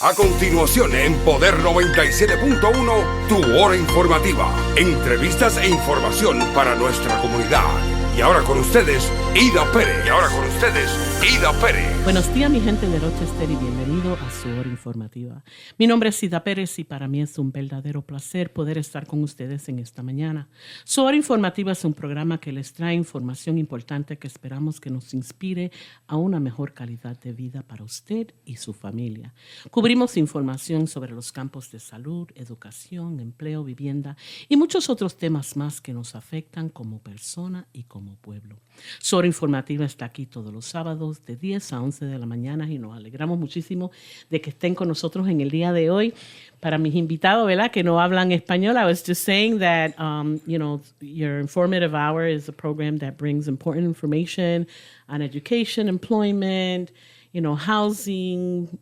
A continuación, en Poder 97.1, tu hora informativa. Entrevistas e información para nuestra comunidad. Y ahora con ustedes, Ida Pérez. Buenos días, mi gente de Rochester, y bienvenido a su hora informativa. Mi nombre es Ida Pérez y para mí es un verdadero placer poder estar con ustedes en esta mañana. Su hora informativa es un programa que les trae información importante que esperamos que nos inspire a una mejor calidad de vida para usted y su familia. Cubrimos información sobre los campos de salud, educación, empleo, vivienda y muchos otros temas más que nos afectan como persona y como pueblo. Su hora informativa está aquí todos los sábados de 10 a 11 de la mañana y nos alegramos muchísimo de que estén con nosotros en el día de hoy. Para mis invitados, ¿verdad?, que no hablan español, I was just saying that, your informative hour is a program that brings important information on education, employment, housing,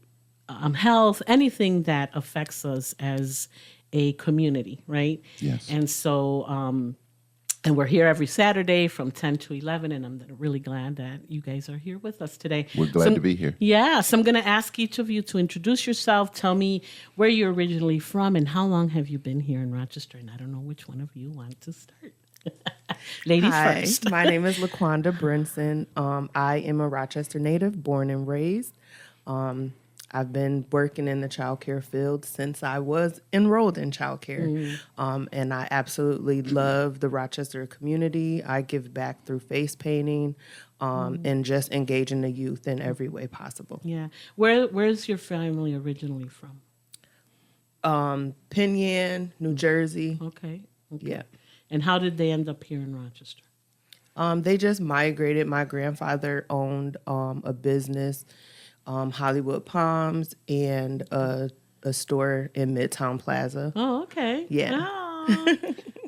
health, anything that affects us as a community, right? Yes. And so, and we're here every Saturday from 10 to 11, and I'm really glad that you guys are here with us today. We're glad to be here. Yeah, so I'm going to ask each of you to introduce yourself, tell me where you're originally from, and how long have you been here in Rochester? And I don't know which one of you want to start. Ladies Hi, first. My name is LaQuanda Brinson. I am a Rochester native, born and raised. I've been working in the childcare field since I was enrolled in childcare. And I absolutely love the Rochester community. I give back through face painting and just engaging the youth in every way possible. Yeah. Where's your family originally from? Penn, New Jersey. Okay. Yeah. And how did they end up here in Rochester? They just migrated. My grandfather owned a business, Hollywood Palms, and a store in Midtown Plaza. Oh, okay. Yeah. Oh,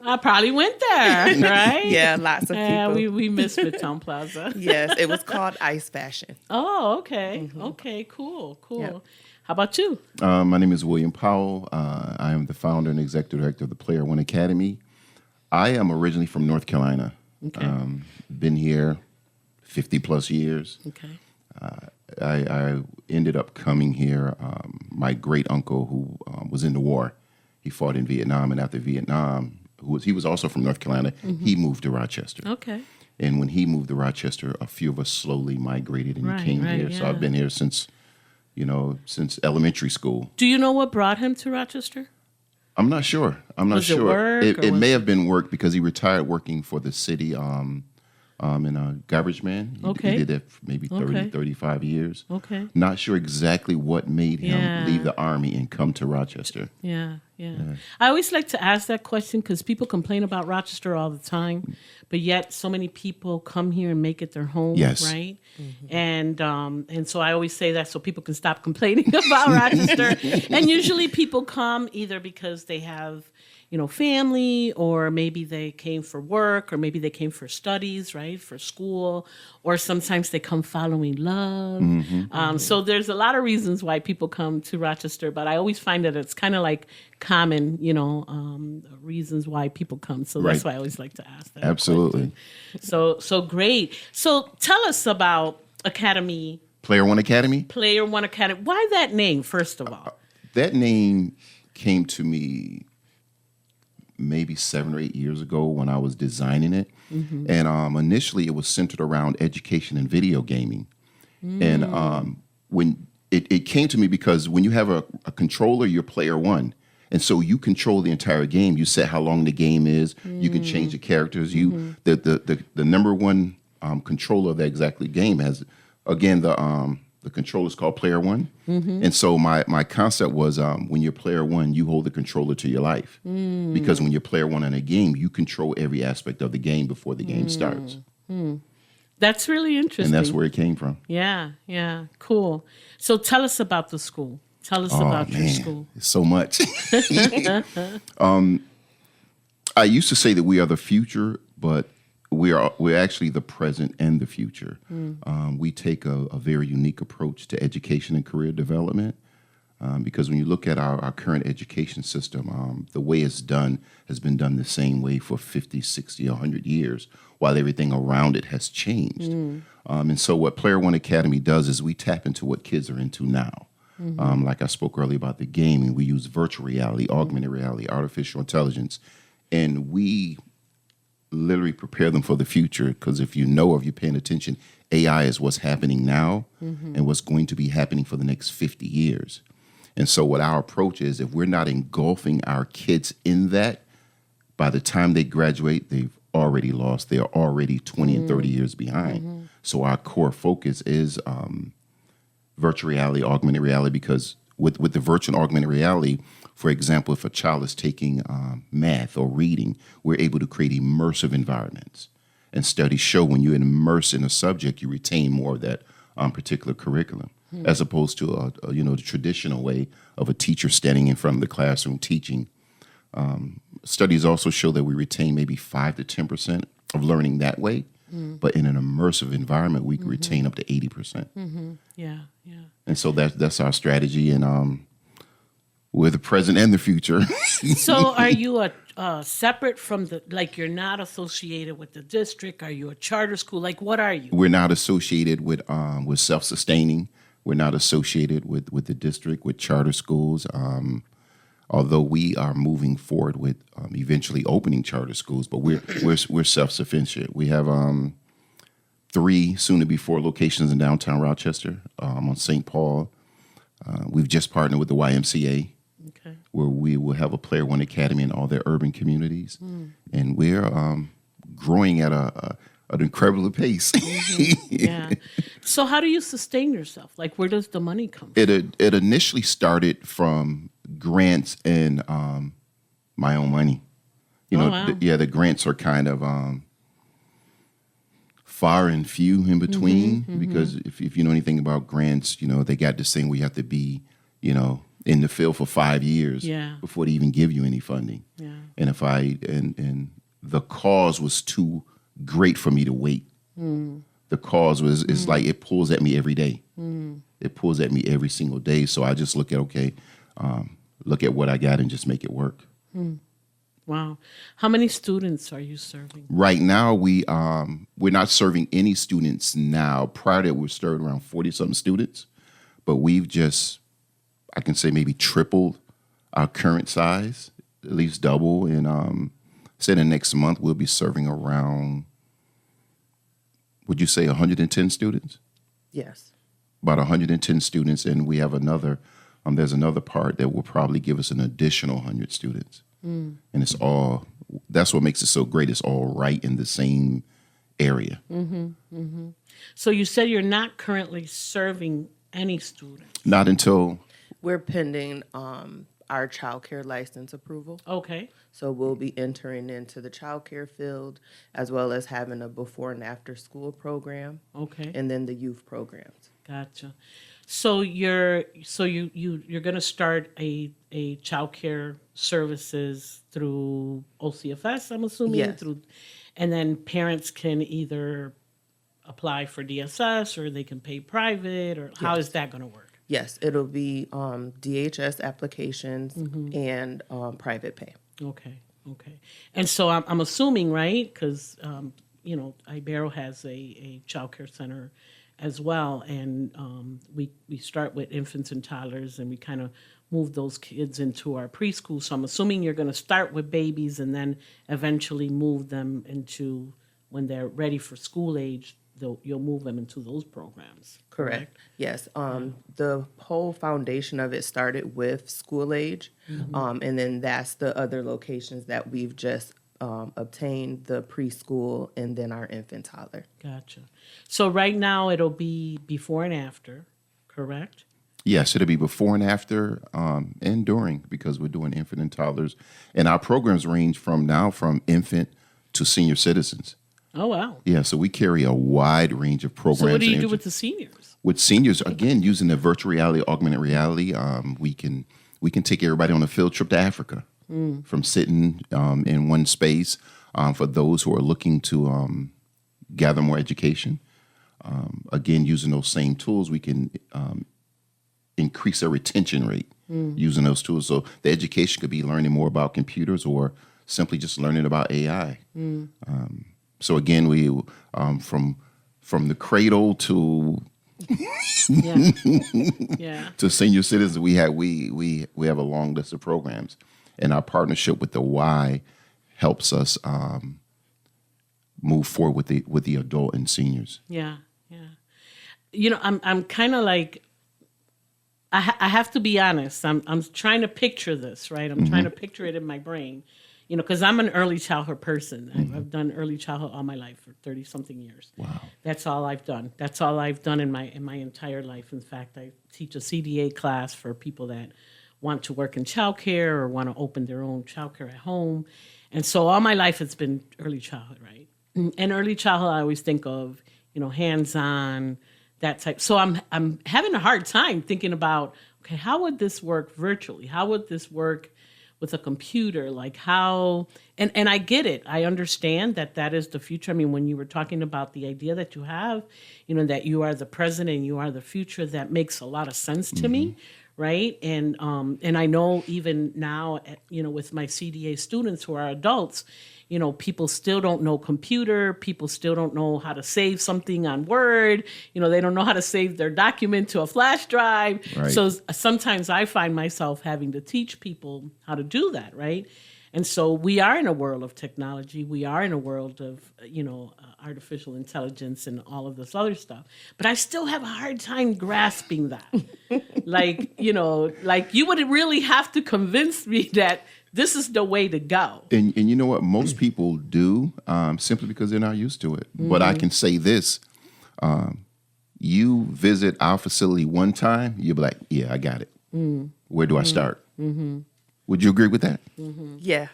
I probably went there, right? Yeah, lots of people. Yeah, we missed Midtown Plaza. Yes, it was called Ice Fashion. Oh, okay. Okay, cool. Yep. How about you? My name is William Powell. I am the founder and executive director of the Player One Academy. I am originally from North Carolina. Okay. Been here 50 plus years. Okay. I ended up coming here. My great uncle, who was in the war, he fought in Vietnam, and after Vietnam, he was also from North Carolina. He moved to Rochester. Okay. And when he moved to Rochester, a few of us slowly migrated and came here. Yeah. So I've been here since elementary school. Do you know what brought him to Rochester? I'm not sure. Was it work, It or may have been work because he retired working for the city in a garbage man. Okay. He did that for maybe 30, Okay. 35 years. Okay. Not sure exactly what made him Yeah. leave the Army and come to Rochester. Yeah. I always like to ask that question because people complain about Rochester all the time, but yet so many people come here and make it their home, Yes. right? And so I always say that so people can stop complaining about Rochester. And usually people come either because they have, family, or maybe they came for work, or maybe they came for studies, right, for school, or sometimes they come following love. So there's a lot of reasons why people come to Rochester, but I always find that it's kind of like common, reasons why people come. So that's Right. why I always like to ask that. Absolutely. question. So great. So tell us about Academy, Player One Academy? Player One Academy. Why that name, first of all? That name came to me maybe 7 or 8 years ago when I was designing it. And initially it was centered around education and video gaming. And when it came to me because when you have a controller, you're player one. And so you control the entire game. You set how long the game is. You can change the characters. The number one controller of that exactly game has, again, the controller is called Player One. And so my concept was when you're Player One, you hold the controller to your life. Because when you're Player One in a game, you control every aspect of the game before the game starts. That's really interesting. And that's where it came from. Yeah, cool. So tell us about the school. Tell us about your school. It's so much. I used to say that we are the future, but we're actually the present and the future. We take a very unique approach to education and career development because when you look at our current education system, the way it's done has been done the same way for 50, 60, 100 years, while everything around it has changed. And so what Player One Academy does is we tap into what kids are into now. Like I spoke earlier about the gaming, we use virtual reality, augmented reality, artificial intelligence, and we literally prepare them for the future. Because if you're paying attention, AI is what's happening now and what's going to be happening for the next 50 years. And so what our approach is, if we're not engulfing our kids in that, by the time they graduate, they've already lost. They're already 20 and 30 years behind. So our core focus is virtual reality, augmented reality, because with the virtual and augmented reality, for example, if a child is taking math or reading, we're able to create immersive environments. And studies show when you're immersed in a subject, you retain more of that particular curriculum, as opposed to the traditional way of a teacher standing in front of the classroom teaching. Studies also show that we retain maybe 5 to 10% of learning that way, but in an immersive environment, we can retain up to 80%. Yeah. And so that's our strategy, and we're the present and the future. So are you separate from you're not associated with the district? Are you a charter school? Like, what are you? We're not associated with self-sustaining. We're not associated with the district, with charter schools. Although we are moving forward with eventually opening charter schools, but we're self-sufficient. We have 3, soon to be 4 locations in downtown Rochester, on St. Paul. We've just partnered with the YMCA, where we will have a Player One Academy in all their urban communities, and we're growing at an incredible pace. Yeah. So how do you sustain yourself? Like, where does the money come from? It initially started from grants and my own money. Wow. The grants are kind of far and few in between, because if you know anything about grants, they got this thing where you have to be, in the field for 5 years before they even give you any funding. Yeah. And if and the cause was too great for me to wait. The cause is like, it pulls at me every day. It pulls at me every single day. So I just look at what I got and just make it work. Wow. How many students are you serving? Right now, we're not serving any students now. Prior to that, we were serving around 40-something students. But we've just, I can say, maybe tripled our current size, at least double. And say the next month, we'll be serving around, would you say 110 students? Yes. About 110 students. And we have there's another part that will probably give us an additional 100 students. And that's what makes it so great. It's all right in the same area. So you said you're not currently serving any students? Not until... We're pending our child care license approval. Okay. So we'll be entering into the child care field, as well as having a before and after school program. Okay. And then the youth programs. Gotcha. So you're going to start a child care services through OCFS, I'm assuming? Yes. And then parents can either apply for DSS or they can pay private, or how is that going to work? Yes, it'll be DHS applications and private pay. Okay. And so I'm assuming, right, because, Ibero has a child care center as well, and we start with infants and toddlers, and we kind of move those kids into our preschool. So I'm assuming you're going to start with babies and then eventually move them into, when they're ready for school age, you'll move them into those programs. Correct. Yes. The whole foundation of it started with school age, and then that's the other locations that we've just obtained, the preschool and then our infant toddler. Gotcha. So right now it'll be before and after, correct? Yes, it'll be before and after and during, because we're doing infant and toddlers. And our programs range from infant to senior citizens. Oh, wow. Yeah, so we carry a wide range of programs. So what do you do with the seniors? With seniors, again, using the virtual reality, augmented reality, we can take everybody on a field trip to Africa, from sitting in one space. For those who are looking to gather more education, again, using those same tools, we can increase their retention rate using those tools. So the education could be learning more about computers or simply just learning about AI. So again, we from the cradle to Yeah. Yeah. To senior citizens, we have a long list of programs, and our partnership with the Y helps us move forward with the adult and seniors. Yeah. Yeah. I'm kind of like, I have to be honest. I'm trying to picture this, right? I'm trying to picture it in my brain, because I'm an early childhood person. I've done early childhood all my life for 30 something years. Wow. That's all I've done. That's all I've done in my entire life. In fact, I teach a CDA class for people that want to work in childcare or want to open their own childcare at home. And so all my life it's been early childhood, right? And early childhood I always think of, hands-on, that type. So I'm having a hard time thinking about, okay, how would this work virtually? How would this work with a computer? Like how, and I get it. I understand that is the future. I mean, when you were talking about the idea that you have, that you are the present and you are the future, that makes a lot of sense to me. Right. And I know even now, with my CDA students who are adults, people still don't know computer. People still don't know how to save something on Word. They don't know how to save their document to a flash drive. Right. So sometimes I find myself having to teach people how to do that. Right. And so we are in a world of technology. We are in a world of, artificial intelligence and all of this other stuff. But I still have a hard time grasping that. like you would really have to convince me that this is the way to go. And you know what? Most people do simply because they're not used to it. But I can say this. You visit our facility one time, you'll be like, yeah, I got it. Where do I start? Would you agree with that? Yeah,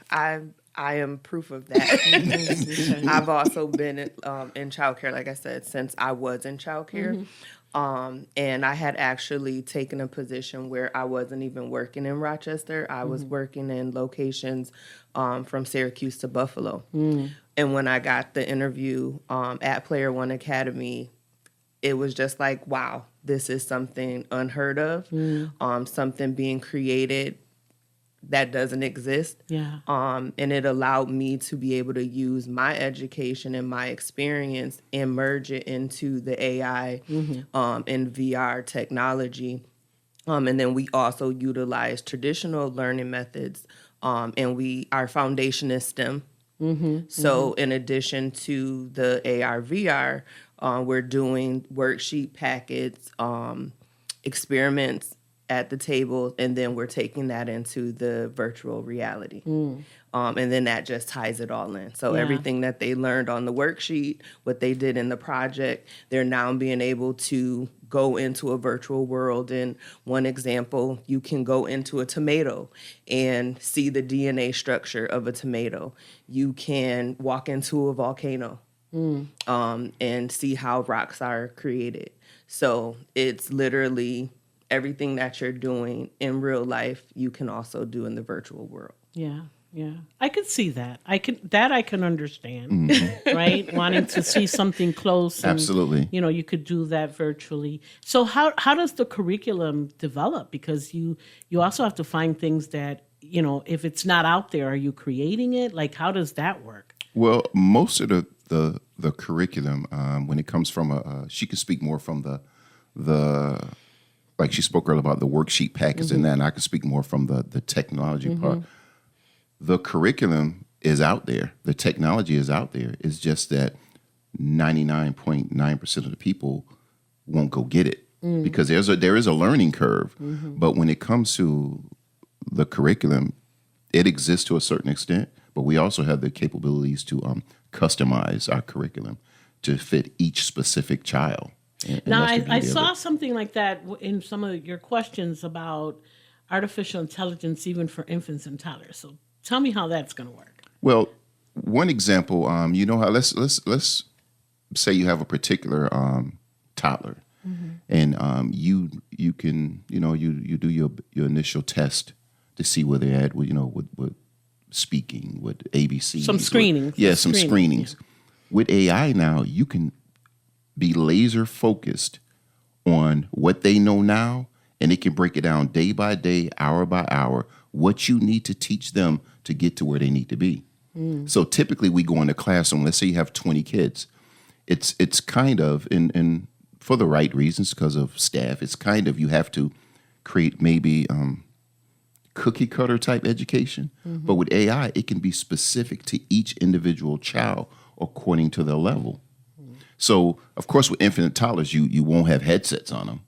I am proof of that. I've also been in childcare, like I said, since I was in childcare. And I had actually taken a position where I wasn't even working in Rochester. I was working in locations from Syracuse to Buffalo. And when I got the interview at Player One Academy, it was just like, wow, this is something unheard of, something being created that doesn't exist. Yeah. And it allowed me to be able to use my education and my experience and merge it into the AI and VR technology. And then we also utilize traditional learning methods. And our foundation is STEM. So in addition to the AR, VR, we're doing worksheet packets, experiments at the table, and then we're taking that into the virtual reality. And then that just ties it all in. So everything that they learned on the worksheet, what they did in the project, they're now being able to go into a virtual world. And one example, you can go into a tomato and see the DNA structure of a tomato. You can walk into a volcano and see how rocks are created. So it's literally everything that you're doing in real life, you can also do in the virtual world. Yeah, yeah. I could see that. I can understand, right? Wanting to see something close. And, Absolutely. You could do that virtually. So how does the curriculum develop? Because you also have to find things that, if it's not out there, are you creating it? Like, how does that work? Well, most of the curriculum, when it comes from she can speak more from the like she spoke earlier about the worksheet packets and that, and I can speak more from the technology part. The curriculum is out there. The technology is out there. It's just that 99.9% of the people won't go get it because there is a learning curve. But when it comes to the curriculum, it exists to a certain extent, but we also have the capabilities to customize our curriculum to fit each specific child. And now, I saw something like that in some of your questions about artificial intelligence, even for infants and toddlers. So tell me how that's going to work. Well, one example, how let's say you have a particular toddler, and you can you do your initial test to see where they're at with speaking, with ABC, some screening, some screenings. Yeah. With AI now, you can be laser focused on what they know now, and it can break it down day by day, hour by hour, what you need to teach them to get to where they need to be. So typically we go in the classroom, let's say you have 20 kids. It's kind of, and for the right reasons because of staff. It's kind of, you have to create maybe cookie cutter type education. But with AI, it can be specific to each individual child according to their level. So, of course, with infant toddlers, you won't have headsets on them.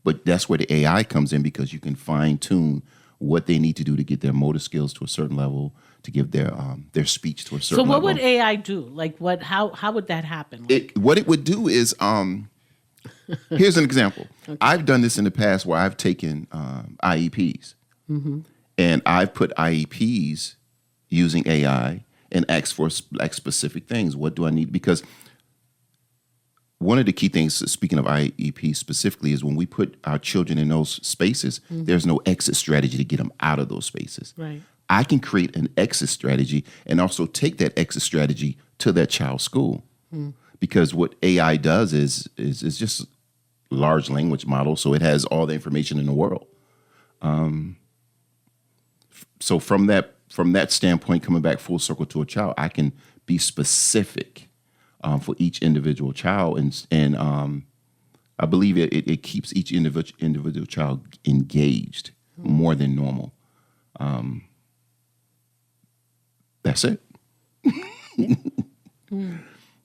But that's where the AI comes in because you can fine tune what they need to do to get their motor skills to a certain level, to give their speech to a certain level. So what would AI do? Like how would that happen? What it would do is, here's an example. Okay. I've done this in the past where I've taken IEPs and I've put IEPs using AI and asked for like specific things. What do I need? Because one of the key things, speaking of IEP specifically, is when we put our children in those spaces, there's no exit strategy to get them out of those spaces. Right. I can create an exit strategy and also take that exit strategy to that child's school. Because what AI does is just large language model, so it has all the information in the world. So from that standpoint, coming back full circle to a child, I can be specific for each individual child, and I believe it keeps each individual child engaged more than normal. That's it.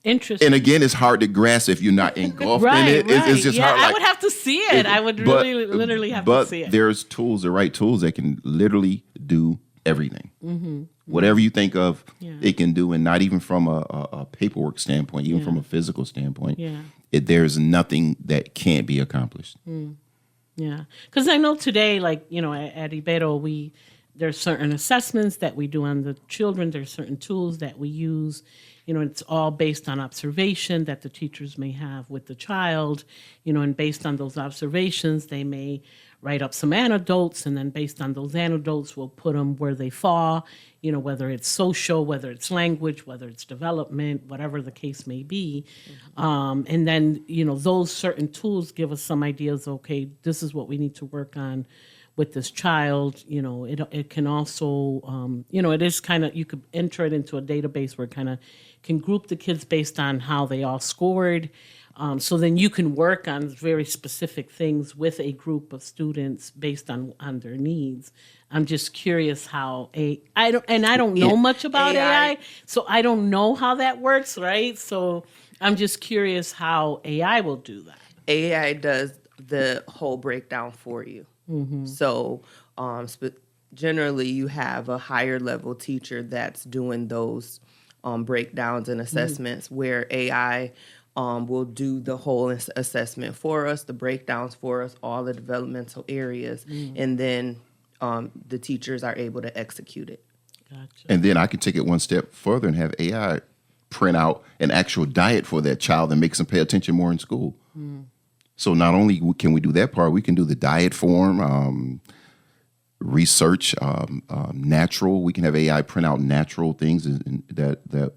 Interesting. And again, it's hard to grasp if you're not engulfed in it. It's just hard. I would have to see it. I would literally have to see it. But there's tools, the right tools that can literally do everything. Whatever you think of, it can do, and not even from a paperwork standpoint, even from a physical standpoint. There's nothing that can't be accomplished. Yeah, because I know today, like, at Ibero, there's certain assessments that we do on the children. There's certain tools that we use. It's all based on observation that the teachers may have with the child, and based on those observations, they may write up some anecdotes, and then based on those anecdotes, we'll put them where they fall, whether it's social, whether it's language, whether it's development, whatever the case may be. And then, those certain tools give us some ideas, okay, this is what we need to work on with this child. It can also, it is kind of, you could enter it into a database where it kind of can group the kids based on how they all scored. So then you can work on very specific things with a group of students based on their needs. I'm just curious how I don't know much about AI, so I don't know how that works, right? So I'm just curious how AI will do that. AI does the whole breakdown for you. So generally you have a higher level teacher that's doing those breakdowns and assessments where AI will do the whole assessment for us, the breakdowns for us, all the developmental areas, and then the teachers are able to execute it. Gotcha. And then I can take it one step further and have AI print out an actual diet for that child and makes them pay attention more in school. So not only can we do that part, we can do the diet form, research, natural. We can have AI print out natural things that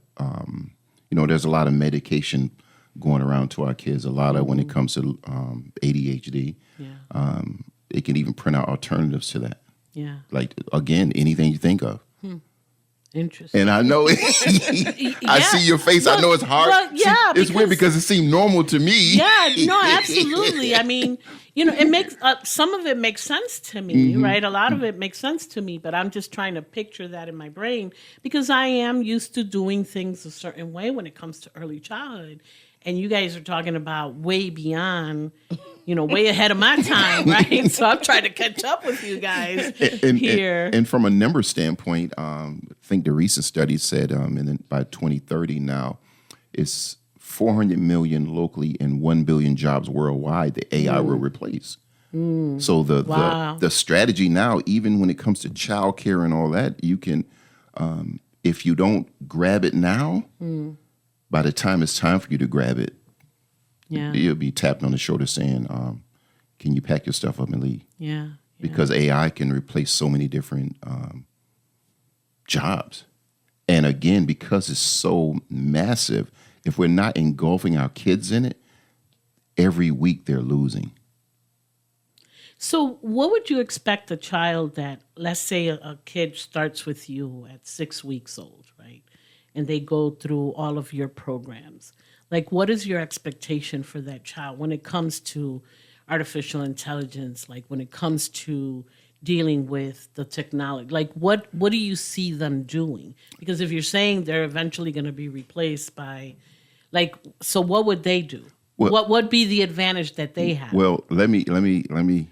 there's a lot of medication going around to our kids. A lot of when it comes to ADHD, it can even print out alternatives to that. Yeah. Like, again, anything you think of. Interesting. And I know I see your face. I know it's hard. Well, yeah, it's weird because it seemed normal to me. Yeah, no, absolutely. I mean, it makes some of it makes sense to me, right? A lot of it makes sense to me, but I'm just trying to picture that in my brain because I am used to doing things a certain way when it comes to early childhood. And you guys are talking about way beyond, way ahead of my time, right? So I'm trying to catch up with you guys here. And from a number standpoint, I think the recent study said by 2030 now, it's 400 million locally and 1 billion jobs worldwide that AI will replace. So the strategy now, even when it comes to childcare and all that, you can, if you don't grab it now, by the time it's time for you to grab it, you'll be tapped on the shoulder saying, can you pack your stuff up and leave? Yeah. Because AI can replace so many different jobs. And again, because it's so massive, if we're not engulfing our kids in it, every week they're losing. So what would you expect a child that, let's say a kid starts with you at 6 weeks old, right? And they go through all of your programs. Like, what is your expectation for that child when it comes to artificial intelligence? Like, when it comes to dealing with the technology, like what do you see them doing? Because if you're saying they're eventually going to be replaced by, like, so what would they do? Well, what would be the advantage that they have? Well, let me.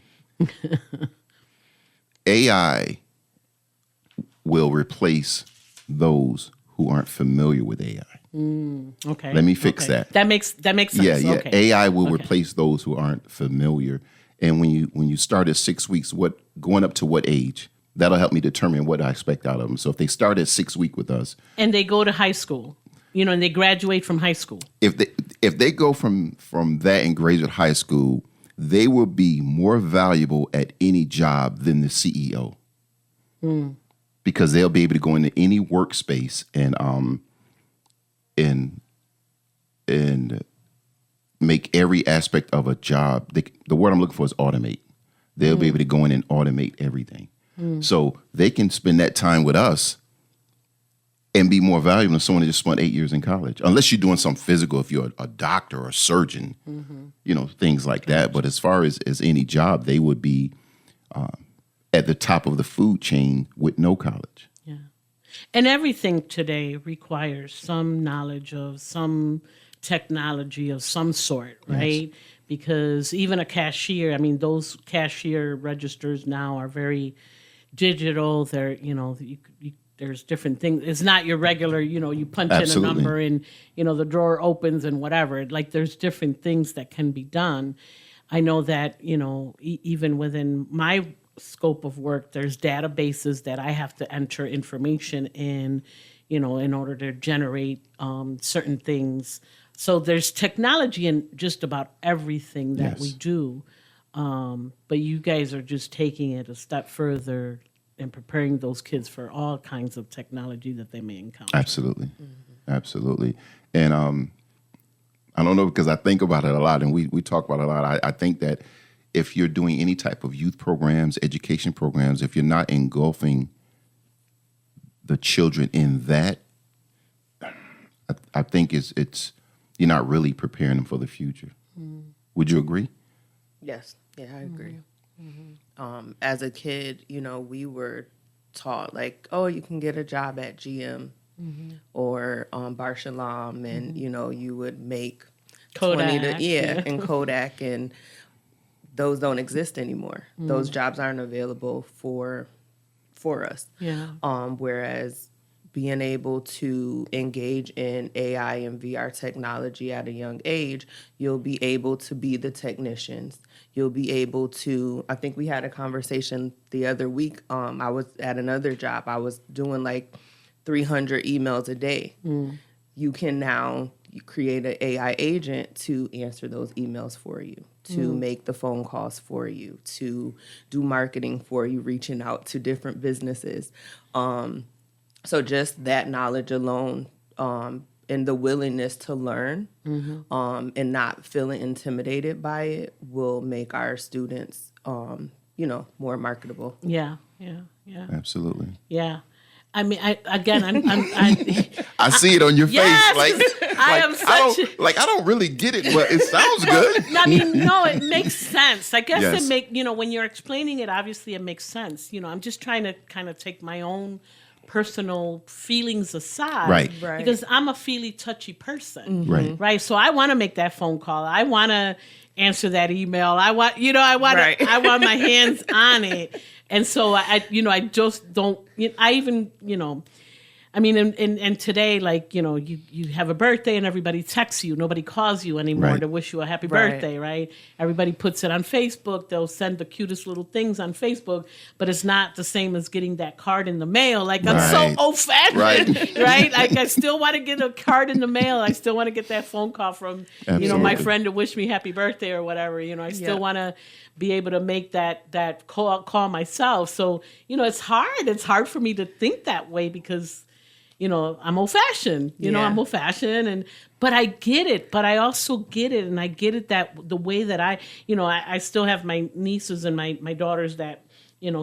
AI will replace those who aren't familiar with AI. Okay. Let me fix that. That makes sense. Yeah. Okay. AI will replace those who aren't familiar. And when you start at 6 weeks, going up to what age? That'll help me determine what I expect out of them. So if they start at 6 weeks with us, and they go to high school, and they graduate from high school. If they go from that and graduate high school, they will be more valuable at any job than the CEO. Because they'll be able to go into any workspace and make every aspect of a job. The word I'm looking for is automate. They'll be able to go in and automate everything. So they can spend that time with us and be more valuable than someone that just spent 8 years in college. Unless you're doing something physical, if you're a doctor or a surgeon, things like that. But as far as any job, they would be at the top of the food chain with no college. Yeah. And everything today requires some knowledge of some technology of some sort, right? Yes. Because even a cashier, I mean, those cashier registers now are very digital. They're, there's different things. It's not your regular, you punch Absolutely. in a number and, the drawer opens and whatever. Like, there's different things that can be done. I know that, even within my scope of work, there's databases that I have to enter information in, in order to generate certain things. So there's technology in just about everything that we do. But you guys are just taking it a step further and preparing those kids for all kinds of technology that they may encounter. Absolutely. Absolutely. And I don't know, because I think about it a lot, and we talk about it a lot. I think that if you're doing any type of youth programs, education programs, if you're not engulfing the children in that, I think it's you're not really preparing them for the future. Would you agree? Yes. Yeah, I agree. As a kid, we were taught like, oh, you can get a job at GM or Bar Shalom, and you would make Kodak, 20 and Kodak, and those don't exist anymore. Those jobs aren't available for us. Yeah. Whereas being able to engage in AI and VR technology at a young age, you'll be able to be the technicians. You'll be able to, I think we had a conversation the other week. I was at another job. I was doing like 300 emails a day. You can now create an AI agent to answer those emails for you, to make the phone calls for you, to do marketing for you, reaching out to different businesses. So just that knowledge alone, and the willingness to learn, and not feeling intimidated by it will make our students, more marketable. Yeah. Absolutely. Yeah. I mean, I'm I see it on your yes, face. I am such I don't really get it, but it sounds good. I mean, no, it makes sense. I guess Yes. when you're explaining it, obviously it makes sense. I'm just trying to kind of take my own personal feelings aside, Right. Because I'm a feely, touchy person, Right. So I want to make that phone call. I want to answer that email. I want my hands on it. And so I just don't. I even I mean, and today, like, you have a birthday and everybody texts you. Nobody calls you anymore Right. to wish you a happy Right. birthday, right? Everybody puts it on Facebook. They'll send the cutest little things on Facebook, but it's not the same as getting that card in the mail. Like, I'm so Right. old-fashioned, Right. right? Like, I still want to get a card in the mail. I still want to get that phone call from, my Absolutely. friend to wish me happy birthday or whatever. I still want to be able to make that call myself. So, it's hard. It's hard for me to think that way because I'm old fashioned, I'm old fashioned, but I get it, but I also get it. And I get it that the way that I still have my nieces and my daughters that,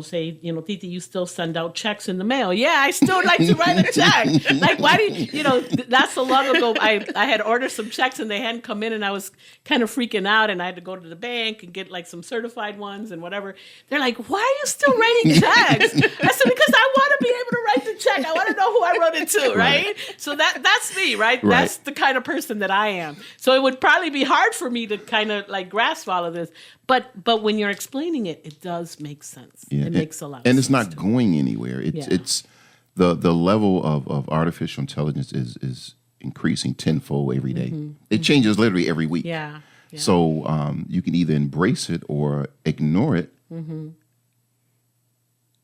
say, Titi, you still send out checks in the mail. Yeah, I still like to write a check. Like, why do you, that's so long ago. I had ordered some checks and they hadn't come in, and I was kind of freaking out, and I had to go to the bank and get like some certified ones and whatever. They're like, why are you still writing checks? I said, because I want to be able to write the check. I want to know who I wrote it to, right? So that's me, right? That's the kind of person that I am. So it would probably be hard for me to kind of like grasp all of this. But when you're explaining it, it does make sense. Yeah, it makes a lot of sense. And it's not going anywhere. It's the level of artificial intelligence is increasing tenfold every day. It changes literally every week. Yeah. So you can either embrace it or ignore it, and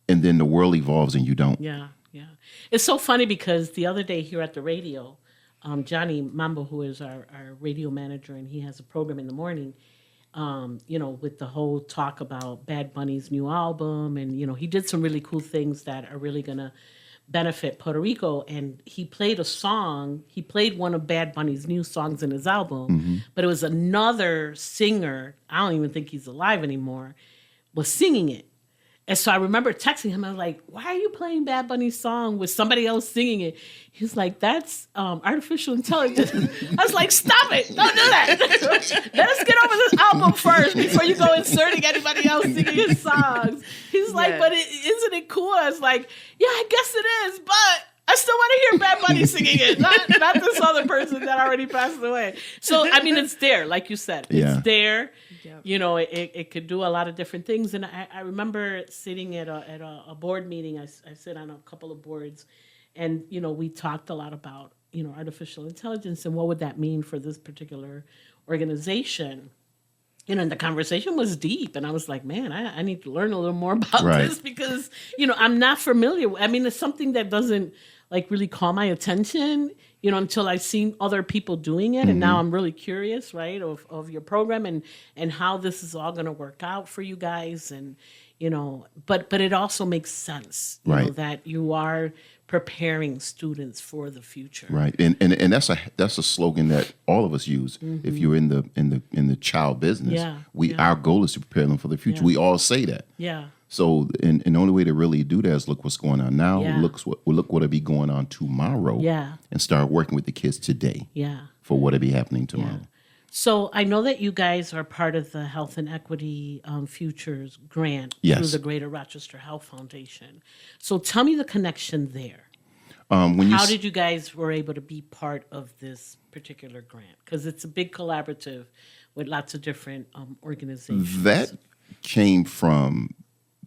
then the world evolves and you don't. Yeah. It's so funny because the other day here at the radio, Johnny Mambo, who is our radio manager, and he has a program in the morning, with the whole talk about Bad Bunny's new album. And, he did some really cool things that are really going to benefit Puerto Rico. And he played a song. He played one of Bad Bunny's new songs in his album, but it was another singer, I don't even think he's alive anymore, was singing it. And so I remember texting him. I was like, why are you playing Bad Bunny's song with somebody else singing it? He's like, that's artificial intelligence. I was like, stop it. Don't do that. Let us get over this album first before you go inserting anybody else singing his songs. He's like, but isn't it cool? I was like, yeah, I guess it is, but I still want to hear Bad Bunny singing it, not this other person that already passed away. So, I mean, it's there, like you said. It's there. Yep. It could do a lot of different things. And I remember sitting at a board meeting. I sit on a couple of boards, and, we talked a lot about, artificial intelligence and what would that mean for this particular organization. And the conversation was deep, and I was like, man, I need to learn a little more about this because, I'm not familiar. I mean, it's something that doesn't like really call my attention, until I've seen other people doing it. And now I'm really curious, right, of your program and how this is all going to work out for you guys. And, but it also makes sense, you know, that you are preparing students for the future. Right. And that's a slogan that all of us use. If you're in the child business, our goal is to prepare them for the future. We all say that. Yeah. So, and the only way to really do that is look what's going on now. Look what'll be going on tomorrow. Yeah. And start working with the kids today. Yeah. For what'll be happening tomorrow. Yeah. So I know that you guys are part of the Health and Equity Futures grant through the Greater Rochester Health Foundation. So tell me the connection there. How did you guys were able to be part of this particular grant? Because it's a big collaborative with lots of different organizations. That came from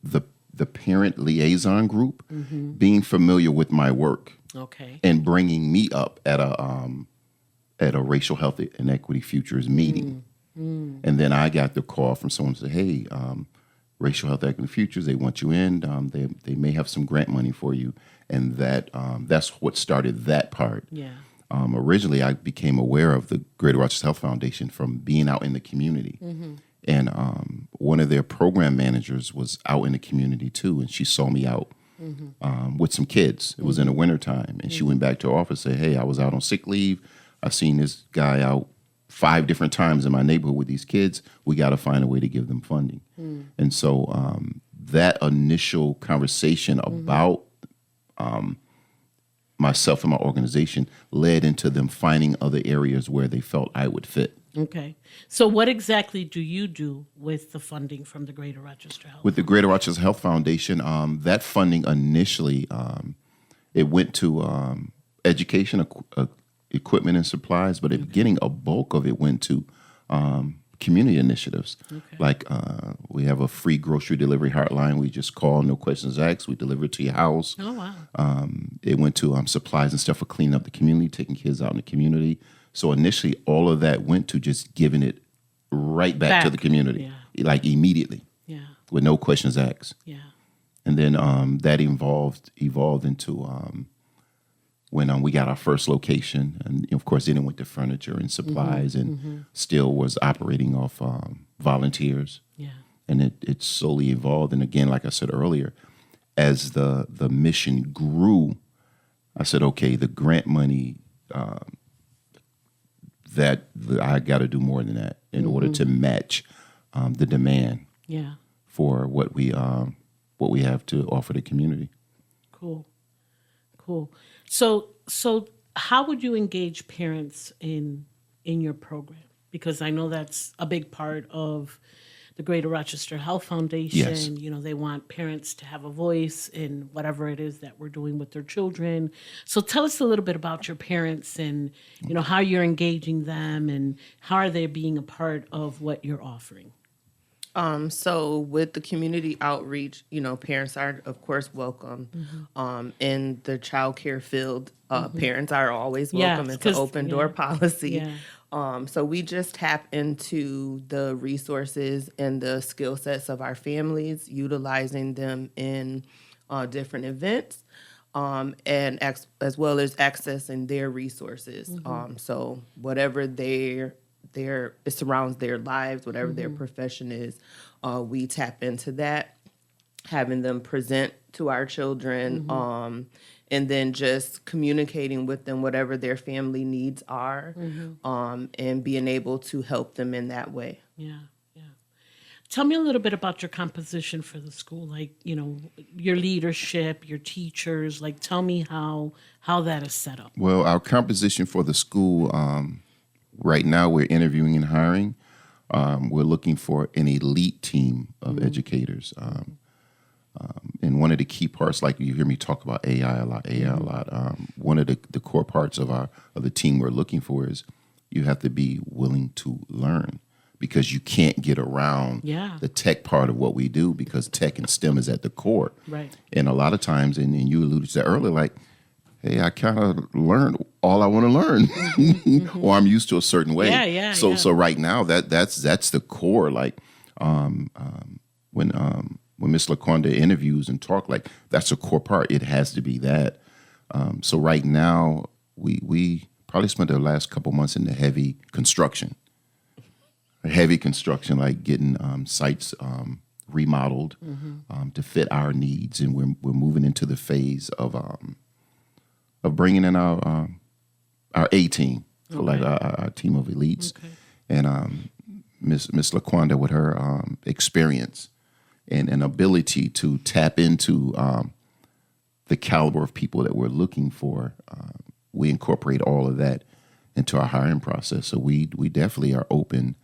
the parent liaison group being familiar with my work, and bringing me up at a racial health and equity futures meeting, and then I got the call from someone to say, "Hey, racial health equity futures, they want you in. They may have some grant money for you," and that's what started that part. Yeah. Originally, I became aware of the Greater Rochester Health Foundation from being out in the community. And one of their program managers was out in the community too, and she saw me out with some kids. It was in the wintertime, and she went back to her office and said, "Hey, I was out on sick leave. I seen this guy out 5 different times in my neighborhood with these kids. We got to find a way to give them funding." And so that initial conversation about myself and my organization led into them finding other areas where they felt I would fit. Okay. So what exactly do you do with the funding from the Greater Rochester Health? With the Greater Rochester Health Foundation, that funding initially, it went to education, equipment and supplies, but at the beginning, a bulk of it went to community initiatives. Like we have a free grocery delivery hotline. We just call, no questions asked. We deliver it to your house. Oh, wow. It went to supplies and stuff for cleaning up the community, taking kids out in the community. So initially, all of that went to just giving it right back to the community, like immediately, with no questions asked. Yeah. And then that evolved into when we got our first location, and of course, then it went to furniture and supplies, and still was operating off volunteers. Yeah. And it slowly evolved. And again, like I said earlier, as the mission grew, I said, okay, the grant money. I got to do more than that in order to match the demand for what we what we have to offer the community. Cool. So how would you engage parents in your program? Because I know that's a big part of the Greater Rochester Health Foundation. Yes. They want parents to have a voice in whatever it is that we're doing with their children. So tell us a little bit about your parents and, how you're engaging them and how are they being a part of what you're offering? So with the community outreach, parents are, of course, welcome. In the child care field, parents are always welcome. It's an open door policy. Yeah. So we just tap into the resources and the skill sets of our families, utilizing them in different events, and as well as accessing their resources. So whatever it surrounds their lives, whatever their profession is, we tap into that, having them present to our children, and then just communicating with them whatever their family needs are, and being able to help them in that way. Yeah. Tell me a little bit about your composition for the school, like, your leadership, your teachers, like tell me how that is set up. Well, our composition for the school, right now we're interviewing and hiring. We're looking for an elite team of educators. And one of the key parts, like you hear me talk about AI a lot, one of the core parts of the team we're looking for is you have to be willing to learn, because you can't get around the tech part of what we do, because tech and STEM is at the core. Right. And a lot of times, and you alluded to that earlier, like, hey, I kind of learned all I want to learn, or I'm used to a certain way. So right now, that's the core. Like, when Miss LaQuanda interviews and talk, like, that's a core part. It has to be that. So right now, we probably spent the last couple months in the heavy construction, like getting sites remodeled to fit our needs, and we're moving into the phase of bringing in our A team, so like our team of elites, and Miss LaQuanda with her experience and ability to tap into the caliber of people that we're looking for. We incorporate all of that into our hiring process. So we definitely are open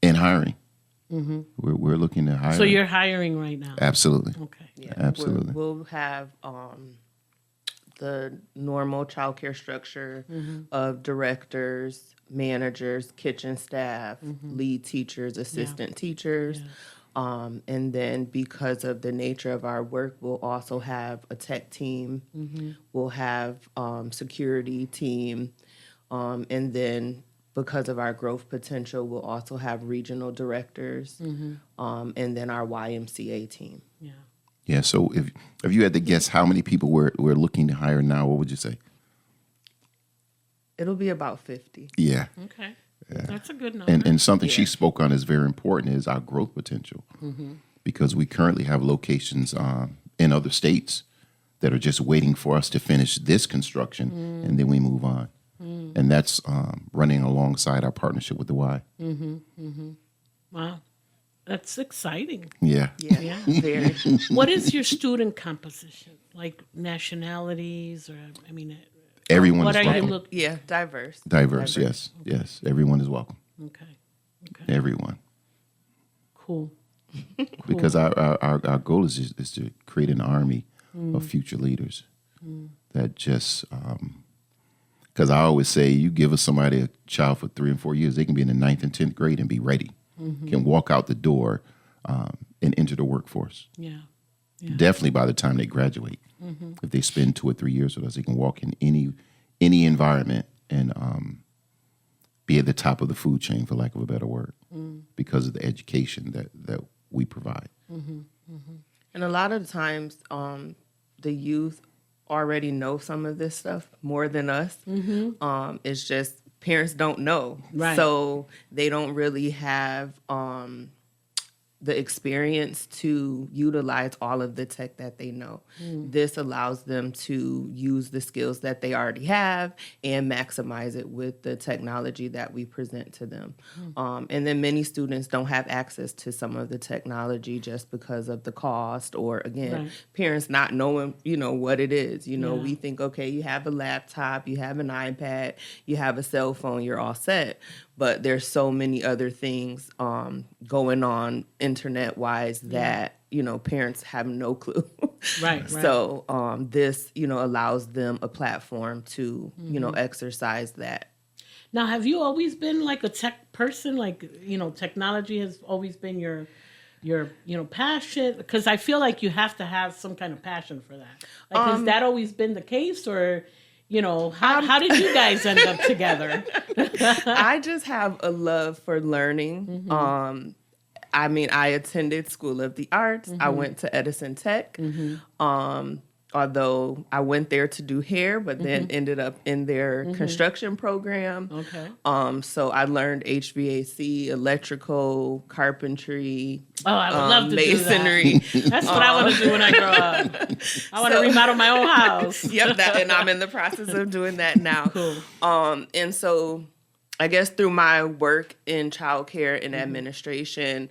in hiring. We're looking to hire. So you're hiring right now? Absolutely. Okay. Yeah, Absolutely. We'll have the normal childcare structure of directors, managers, kitchen staff, lead teachers, assistant teachers. And then because of the nature of our work, we'll also have a tech team. We'll have security team. And then because of our growth potential, we'll also have regional directors, and then our YMCA team. Yeah. So if you had to guess how many people we're looking to hire now, what would you say? It'll be about 50. Yeah. Okay. Yeah. That's a good number. And something she spoke on is very important is our growth potential, because we currently have locations in other states that are just waiting for us to finish this construction, and then we move on. And that's running alongside our partnership with the Y. Wow. That's exciting. Yeah. Yeah, very. What is your student composition? Like nationalities, or Everyone what is are welcome. you looking? Yeah, diverse. Diverse, yes. Yes. Everyone is welcome. Okay. Everyone. Cool. Because our goal is to create an army of future leaders that just, because I always say, you give us somebody a child for 3 and 4 years, they can be in the 9th and 10th grade and be ready, can walk out the door and enter the workforce. Yeah. Definitely by the time they graduate. If they spend 2 or 3 years with us, they can walk in any environment and be at the top of the food chain, for lack of a better word, because of the education that we provide. And a lot of the times, the youth already know some of this stuff more than us. It's just parents don't know. Right. So they don't really have the experience to utilize all of the tech that they know. This allows them to use the skills that they already have and maximize it with the technology that we present to them. And then many students don't have access to some of the technology just because of the cost, or again, parents not knowing, what it is. We think, okay, you have a laptop, you have an iPad, you have a cell phone, you're all set. But there's so many other things going on internet-wise that, parents have no clue. Right. So this, allows them a platform to, exercise that. Now, have you always been like a tech person? Like, technology has always been your passion? Because I feel like you have to have some kind of passion for that. Like, has that always been the case, or... how did you guys end up together? I just have a love for learning. I attended School of the Arts. I went to Edison Tech. Although I went there to do hair, but then ended up in their construction program. Okay. So I learned HVAC, electrical, carpentry. Oh, I would love to masonry. do that. That's what I want to do when I grow up. I want to remodel my own house. Yep, and I'm in the process of doing that now. Cool. And so I guess through my work in childcare and administration,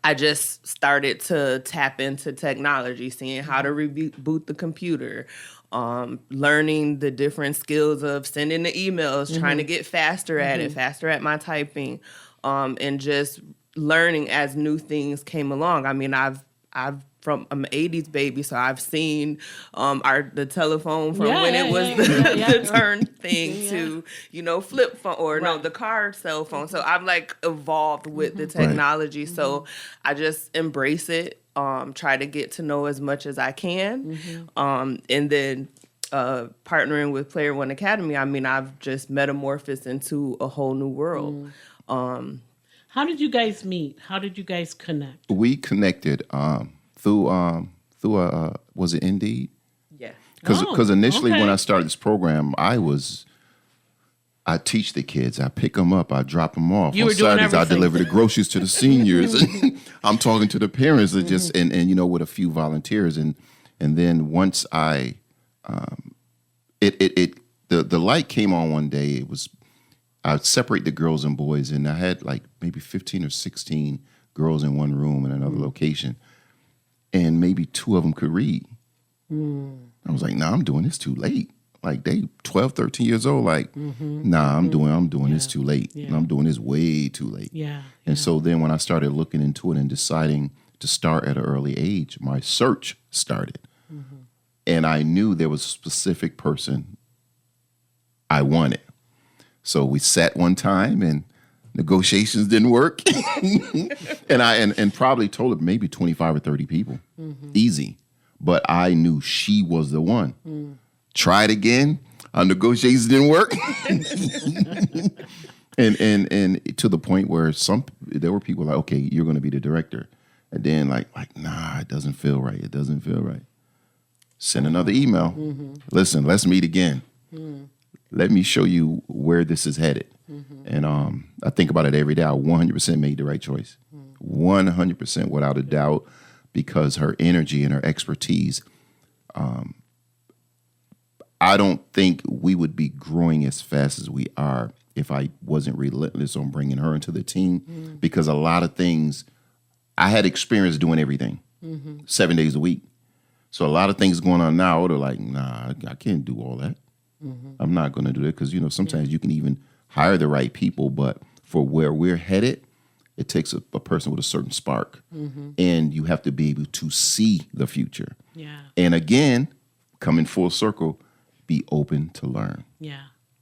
I just started to tap into technology, seeing how to reboot the computer, learning the different skills of sending the emails, trying to get faster at it, faster at my typing, and just learning as new things came along. I'm an 80s baby, so I've seen the telephone from when it was the turn thing to, flip phone, or the car cell phone. So I've evolved with the technology. So I just embrace it, try to get to know as much as I can. And then partnering with Player One Academy, I've just metamorphosed into a whole new world. How did you guys meet? How did you guys connect? We connected through was it Indeed? Yeah. Because initially okay. when I started this program, I teach the kids, I pick them up, I drop them off. You on were doing Saturdays, I everything. deliver the groceries to the seniors. I'm talking to the parents, and just and with a few volunteers, and then once the light came on one day. I'd separate the girls and boys, and I had maybe 15 or 16 girls in one room in another location, and maybe 2 of them could read. I was like, nah, I'm doing this too late. They 12, 13 years old. Nah, I'm doing this too late. Yeah. And I'm doing this way too late. Yeah. And so then when I started looking into it and deciding to start at an early age, my search started. And I knew there was a specific person I wanted. So we sat one time and negotiations didn't work. and I probably told it maybe 25 or 30 people. Easy. But I knew she was the one. Tried again. Our negotiations didn't work. and to the point where there were people okay, you're going to be the director. And then nah, it doesn't feel right. It doesn't feel right. Send another email. Listen, let's meet again. Let me show you where this is headed. And I think about it every day. I 100% made the right choice. 100% without a doubt, because her energy and her expertise, I don't think we would be growing as fast as we are if I wasn't relentless on bringing her into the team, because a lot of things, I had experience doing everything 7 days a week. So a lot of things going on now, they're like, nah, I can't do all that. I'm not going to do that, because, sometimes you can even hire the right people, but for where we're headed, it takes a person with a certain spark, and you have to be able to see the future. Yeah. And again, coming full circle, be open to learn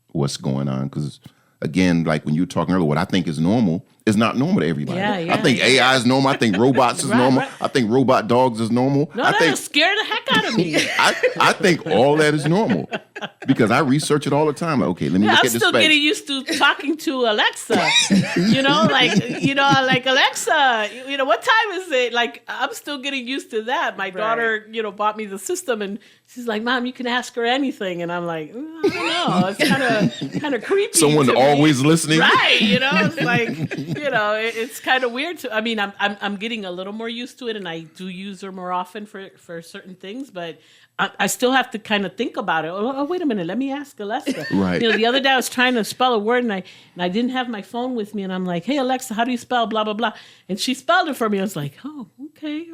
what's going on, because again, when you were talking earlier, what I think is normal is not normal to everybody. I think AI is normal. I think robots is normal. Right. I think robot dogs is normal. No, I that think scared the heck out of me. I think all that is normal, because I research it all the time. Okay, let me look I'm at this still space. getting used to talking to Alexa. Alexa, what time is it? I'm still getting used to that. My daughter, bought me the system, and she's like, Mom, you can ask her anything. And I'm like, I don't know. It's kind of creepy. Someone to me. always listening. Right. It's like, it's kind of weird. I mean, I'm getting a little more used to it, and I do use her more often for certain things, but I still have to kind of think about it. Oh, wait a minute. Let me ask Alexa. Right. The other day I was trying to spell a word, and I didn't have my phone with me, and I'm like, hey, Alexa, how do you spell blah, blah, blah? And she spelled it for me. I was like, oh, okay.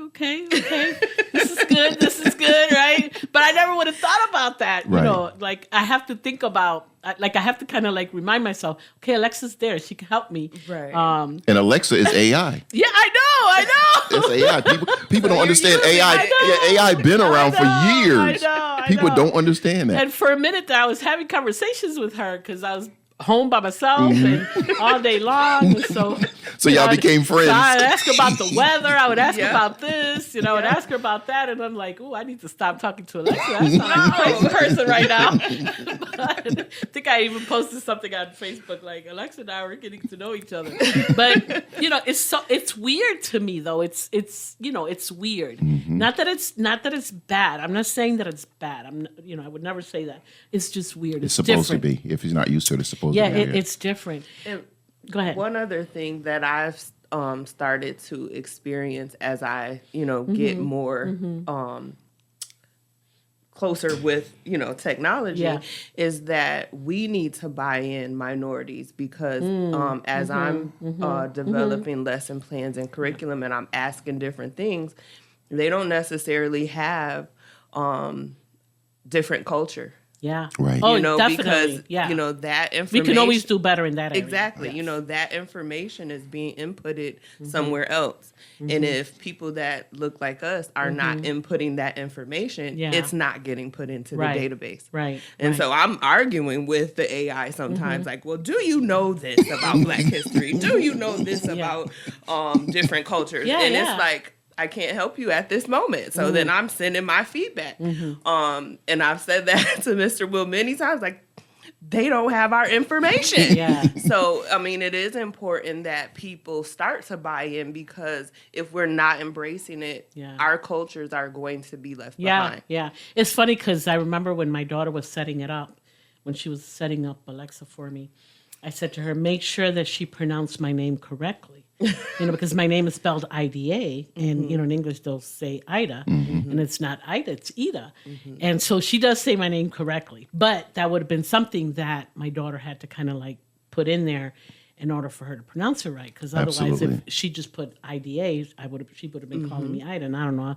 This is good, right? But I never would have thought about that. Right. Like I have to think about, like I have to kind of like remind myself, okay, Alexa's there. She can help me. Right. And Alexa is AI. Yeah, I know. It's AI. People don't understand AI. Yeah, AI been around for years. I People know. don't understand that. And for a minute I was having conversations with her because I was home by myself and all day long. And so y'all became friends. So I would ask her about the weather. I would ask her about this. I would ask her about that. And I'm like, oh, I need to stop talking to Alexa. I'm not a crazy person right now. But I think I even posted something on Facebook like, Alexa and I were getting to know each other. But, it's weird to me, though. It's weird. Mm-hmm. Not that it's bad. I'm not saying that it's bad. I would never say that. It's just weird. It's supposed different. to be. If he's not used to it, it's supposed to be. Yeah, it's different. And go ahead. One other thing that I've started to experience as I, get more closer with, technology is that we need to buy in minorities because as I'm developing lesson plans and curriculum and I'm asking different things, they don't necessarily have different culture. Yeah. Right. Oh, because, definitely. that information. We can always do better in that area. Exactly. Yes. That information is being inputted somewhere else. And if people that look like us are not inputting that information, it's not getting put into the database. Right. And so I'm arguing with the AI sometimes, like, well, do you know this about Black history? Do you know this about different cultures? And it's like, I can't help you at this moment. So then I'm sending my feedback. And I've said that to Mr. Will many times, like, they don't have our information. So, it is important that people start to buy in because if we're not embracing it, our cultures are going to be left behind. Yeah. It's funny because I remember when my daughter was setting it up, when she was setting up Alexa for me, I said to her, make sure that she pronounced my name correctly. Because my name is spelled IDA, and in English they'll say Ida, and it's not Ida, it's Ida. And so she does say my name correctly, but that would have been something that my daughter had to kind of like put in there in order for her to pronounce it right. Because otherwise, if she just put IDA, she would have been calling me Ida, and I don't know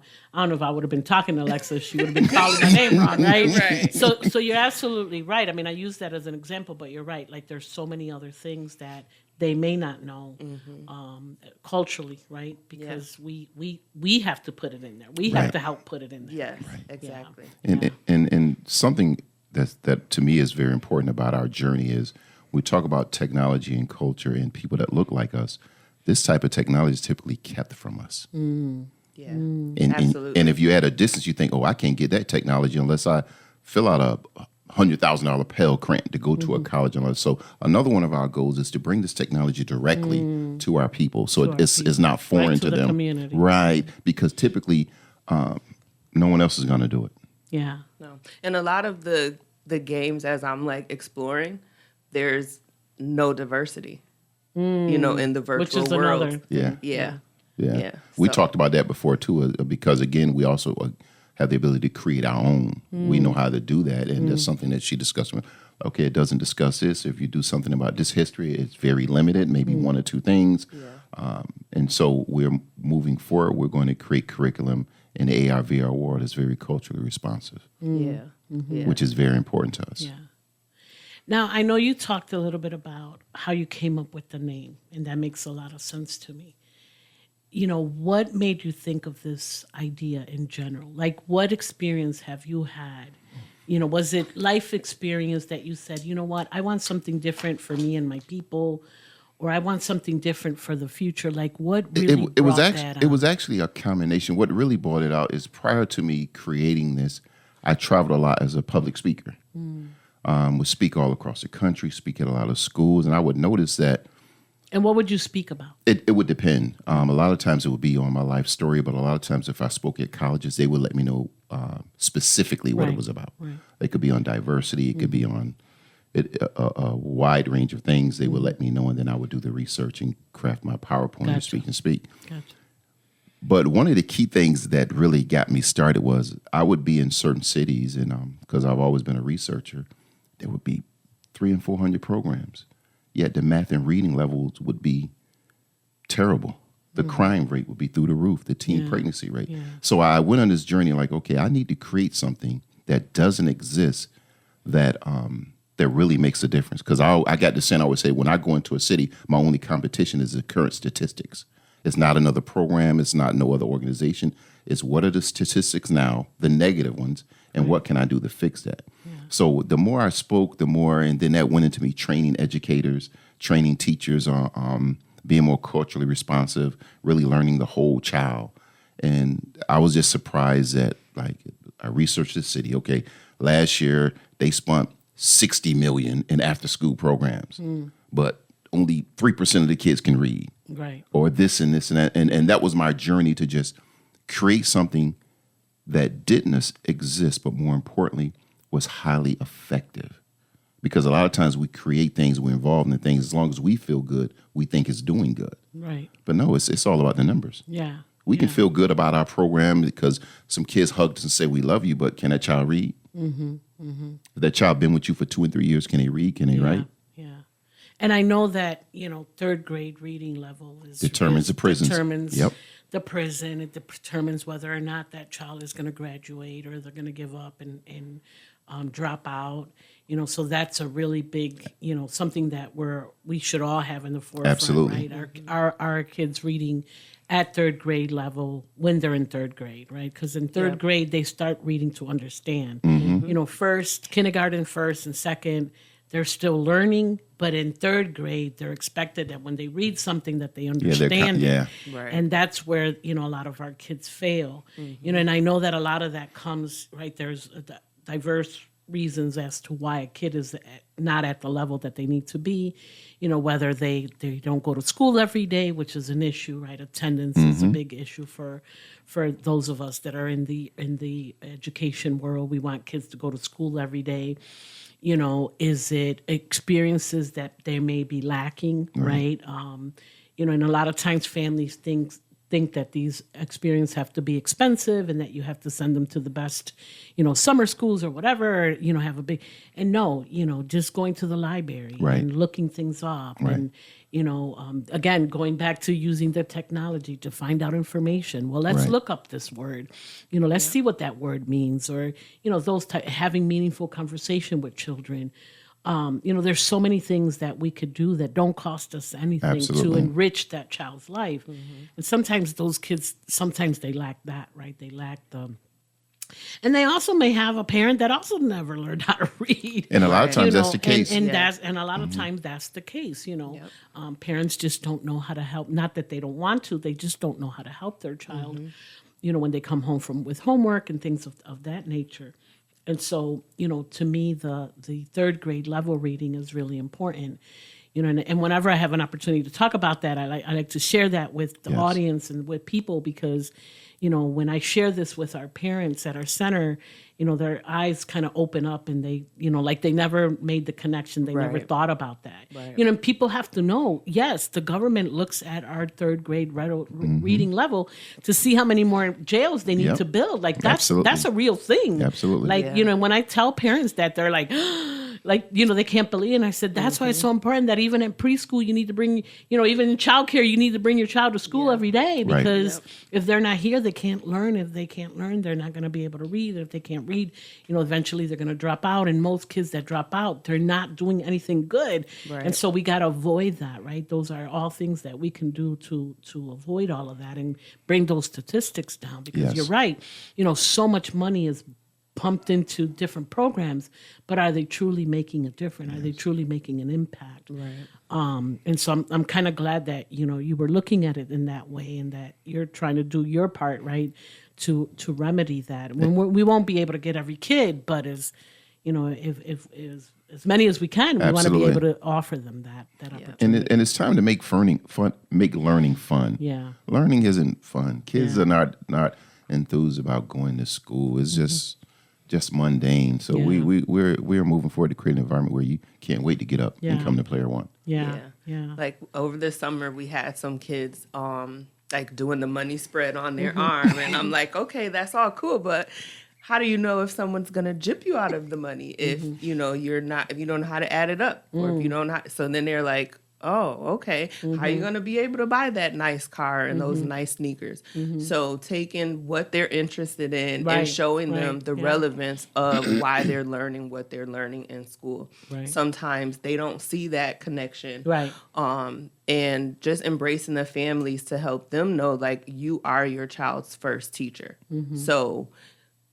if I would have been talking to Alexa, she would have been calling my name wrong, right? Right. So you're absolutely right. I use that as an example, but you're right. Like there's so many other things that they may not know culturally, right? Because we have to put it in there. We have to help put it in there. Yes, exactly. And something that to me is very important about our journey is we talk about technology and culture and people that look like us. This type of technology is typically kept from us. Yeah, absolutely. And if you're at a distance, you think, oh, I can't get that technology unless I fill out a $100,000 Pell Grant to go to a college. So another one of our goals is to bring this technology directly to our people, so it's not foreign to them, community. Right? Because typically, no one else is going to do it. Yeah. No, and a lot of the games as I'm like exploring, there's no diversity, in the virtual world. Yeah. We talked about that before too, because again, we also have the ability to create our own. We know how to do that, and that's something that she discussed. Okay, it doesn't discuss this. If you do something about this history, it's very limited, maybe one or two things. And so we're moving forward. We're going to create curriculum in the AR, VR world that's very culturally responsive, which is very important to us. Yeah. Now, I know you talked a little bit about how you came up with the name, and that makes a lot of sense to me. What made you think of this idea in general? Like, what experience have you had? Was it life experience that you said, you know what, I want something different for me and my people, or I want something different for the future? Like, what really brought that out? It was actually a combination. What really brought it out is prior to me creating this, I traveled a lot as a public speaker. Would speak all across the country, speak at a lot of schools, and I would notice that. And what would you speak about? It would depend. A lot of times it would be on my life story, but a lot of times if I spoke at colleges, they would let me know specifically what it was about. Right. It could be on diversity. It could be on a wide range of things. They would let me know, and then I would do the research and craft my PowerPoint and speak. Gotcha. But one of the key things that really got me started was I would be in certain cities, and because I've always been a researcher, there would be 300 and 400 programs. Yet the math and reading levels would be terrible. The crime rate would be through the roof, the teen pregnancy rate. Yeah. So I went on this journey like, okay, I need to create something that doesn't exist that that really makes a difference. Because I got this saying, I always say, when I go into a city, my only competition is the current statistics. It's not another program. It's not no other organization. It's what are the statistics now, the negative ones, and what can I do to fix that? Yeah. So the more I spoke, the more, and then that went into me training educators, training teachers on being more culturally responsive, really learning the whole child. And I was just surprised that, like, I researched the city. Okay, last year they spent $60 million in after-school programs, but only 3% of the kids can read. Right. Or this and this and that. And that was my journey to just create something that didn't exist, but more importantly, was highly effective. Because a lot of times we create things, we're involved in things, as long as we feel good, we think it's doing good. Right. But no, it's all about the numbers. Yeah. We can feel good about our program because some kids hugged us and say, we love you, but can that child read? Mm-hmm. Mm-hmm. If that child been with you for 2 and 3 years, can they read? Can they write? Yeah. And I know that, third grade reading level determines the prisons. Determines the prison. It determines whether or not that child is going to graduate or they're going to give up and drop out. So that's a really big, something that we should all have in the forefront. Absolutely. Right? Our kids reading at third grade level when they're in third grade, right? Because in third grade, they start reading to understand. Mm-hmm. First, kindergarten, first, and second, they're still learning. But in third grade, they're expected that when they read something that they understand it. Right. And that's where, a lot of our kids fail. Mm-hmm. And I know that a lot of that comes, right, there's diverse reasons as to why a kid is not at the level that they need to be, whether they don't go to school every day, which is an issue, right? Attendance is a big issue for those of us that are in the education world. We want kids to go to school every day. Is it experiences that they may be lacking, right? And a lot of times families think that these experiences have to be expensive and that you have to send them to the best, summer schools or whatever, have a big, and no, just going to the library and looking things up and, again, going back to using the technology to find out information. Well, let's look up this word, let's see what that word means, or, having meaningful conversation with children. There's so many things that we could do that don't cost us anything to enrich that child's life. Mm-hmm. And sometimes those kids, they lack that, right? They lack and they also may have a parent that also never learned how to read. And a lot of times that's the case. And a lot of times that's the case, Parents just don't know how to help. Not that they don't want to, they just don't know how to help their child, when they come home with homework and things of that nature. And so, to me, the third grade level reading is really important. And whenever I have an opportunity to talk about that, I like to share that with the audience and with people because, when I share this with our parents at our center, their eyes kind of open up and they, like they never made the connection. They never thought about that. Right. People have to know, yes, the government looks at our third grade reading level to see how many more jails they need to build. Like that's a real thing. Absolutely. Like, when I tell parents that, they're like, they can't believe it. And I said, that's why it's so important that even in preschool, you need to bring, even in childcare, you need to bring your child to school every day because if they're not here, they can't learn. If they can't learn, they're not going to be able to read. If they can't read, eventually they're going to drop out. And most kids that drop out, they're not doing anything good. Right. And so we got to avoid that, right? Those are all things that we can do to avoid all of that and bring those statistics down because you're right. So much money is pumped into different programs, but are they truly making a difference? Are they truly making an impact? Right. And so I'm kind of glad that, you were looking at it in that way and that you're trying to do your part, right, to remedy that. We won't be able to get every kid, but as many as we can, we want to be able to offer them that opportunity. And it's time to make learning fun. Yeah. Learning isn't fun. Kids are not enthused about going to school. It's just just mundane. So we're moving forward to create an environment where you can't wait to get up and come to Player One. Yeah. Like over the summer, we had some kids like doing the money spread on their arm, and I'm like, okay, that's all cool, but how do you know if someone's gonna jip you out of the money if you know if you don't know how to add it up, or if you don't know? So then they're like, oh, okay, how are you gonna be able to buy that nice car and those nice sneakers? So taking what they're interested in and showing them the relevance of why they're learning what they're learning in school. Sometimes they don't see that connection. And just embracing the families to help them know, like, you are your child's first teacher. So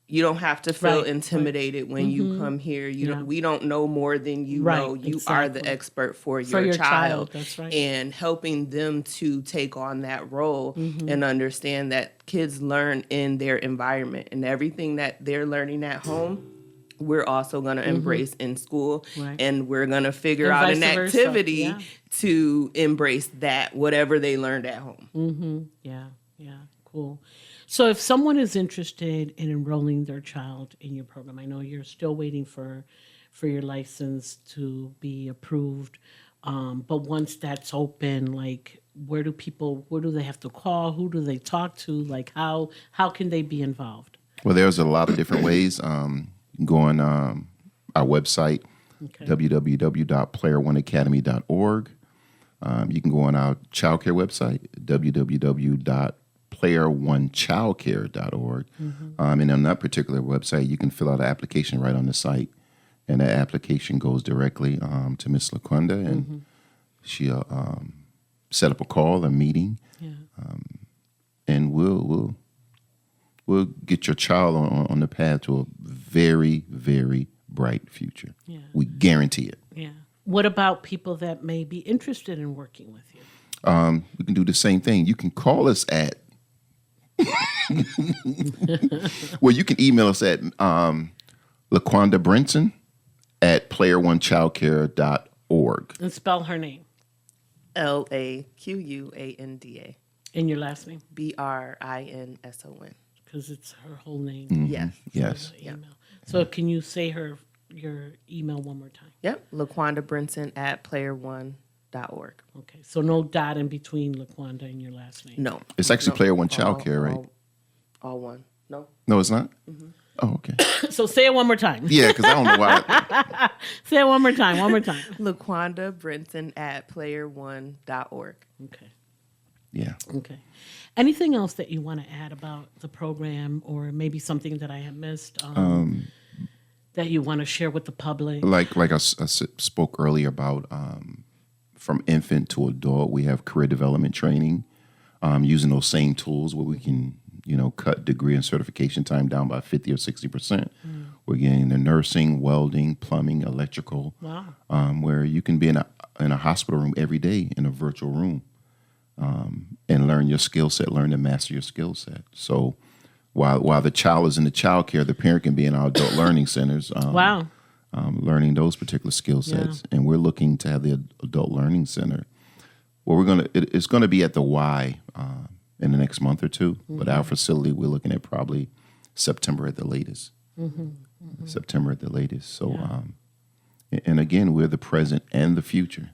you don't have to feel intimidated when you come here. We don't know more than you know. You are the expert for your child. That's right. And helping them to take on that role and understand that kids learn in their environment, and everything that they're learning at home, we're also going to embrace in school. And we're going to figure out an activity to embrace that, whatever they learned at home. Yeah, cool. So if someone is interested in enrolling their child in your program, I know you're still waiting for your license to be approved, but once that's open, like, where do they have to call? Who do they talk to? Like, how can they be involved? Well, there's a lot of different ways. Go on our website, www.player1academy.org. You can go on our childcare website, www.player1childcare.org. And on that particular website, you can fill out an application right on the site. And that application goes directly to Miss LaQuanda, and she'll set up a call, a meeting, and we'll get your child on the path to a very, very bright future. We guarantee it. What about people that may be interested in working with you? We can do the same thing. You can call us at well, you can email us at LaQuanda Brinson at player1childcare.org. And spell her name. LaQuanda. And your last name? Brinson. Because it's her whole name. Yes. Email. So can you say your email one more time? Yep. LaQuanda Brinson at player1.org. Okay. So no dot in between LaQuanda and your last name? No. It's actually Player One Childcare, right? All one. No, it's not? Oh, okay. So say it one more time. Yeah, because I don't know why. Say it one more time. LaQuanda Brinson at player1.org. Okay. Yeah. Okay. Anything else that you want to add about the program, or maybe something that I have missed that you want to share with the public? Like I spoke earlier about from infant to adult, we have career development training using those same tools where we can, cut degree and certification time down by 50 or 60%. We're getting the nursing, welding, plumbing, electrical, where you can be in a hospital room every day in a virtual room. And learn your skill set, learn to master your skill set. So while the child is in the child care, the parent can be in our adult learning centers. Learning those particular skill sets. And we're looking to have the adult learning center. Well, it's going to be at the Y in the next month or two. But our facility, we're looking at probably September at the latest. September at the latest. So, and again, we're the present and the future.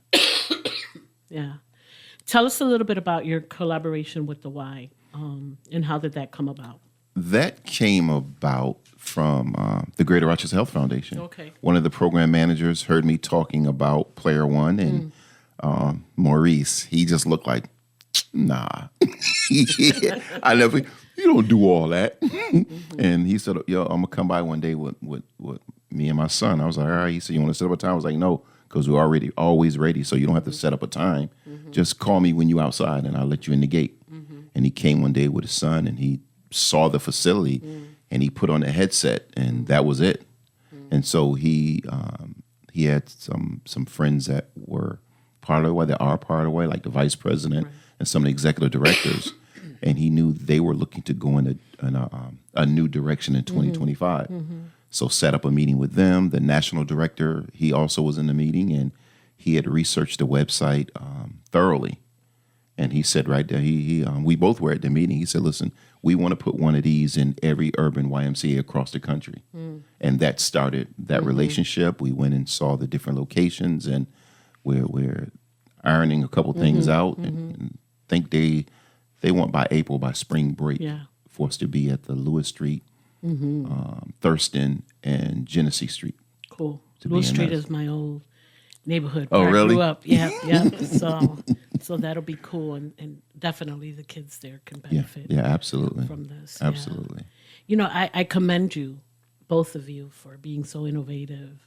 Tell us a little bit about your collaboration with the Y, and how did that come about? That came about from the Greater Rochester Health Foundation. Okay. One of the program managers heard me talking about Player One, and Maurice, he just looked like, nah. You don't do all that. And he said, yo, I'm going to come by one day with me and my son. I was like, all right. He said, you want to set up a time? I was like, no, because we're already always ready, so you don't have to set up a time. Just call me when you're outside, and I'll let you in the gate. And he came one day with his son, and he saw the facility, and he put on a headset, and that was it. And so he had some friends that were part of the way, that are part of the way, like the vice president and some of the executive directors, and he knew they were looking to go in a new direction in 2025. So set up a meeting with them. The national director, he also was in the meeting, and he had researched the website thoroughly. And he said right there, we both were at the meeting. He said, listen, we want to put one of these in every urban YMCA across the country. And that started that relationship. We went and saw the different locations, and we're ironing a couple things out, and think they want by April, by spring break, for us to be at the Lewis Street, Thurston, and Genesee Street. Cool. Lewis Street is my old neighborhood Oh, where really? I grew up. Yeah. So that'll be cool, and definitely the kids there can benefit. Yeah, absolutely. From this. Absolutely. You know, I commend you, both of you, for being so innovative.